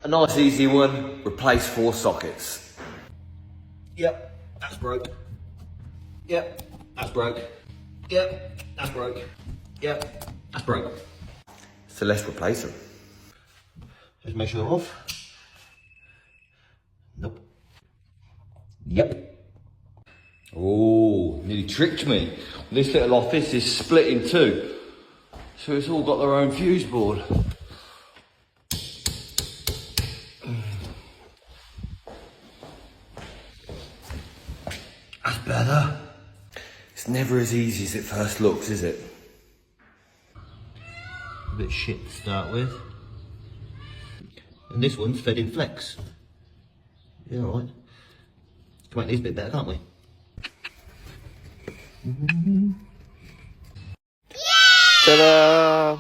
A nice easy one, replace 4 sockets. Yep, that's broke. Yep, that's broke. Yep, that's broke. Yep, that's broke. So let's replace them. Just make sure they're off. Nope. Yep. Oh, nearly tricked me. This little office is split in 2. So it's all got their own fuse board. That's better. It's never as easy as it first looks, is it? A bit shit to start with. And this one's fed in flex. Yeah, alright. Can make these a bit better, can't we? Ta-da!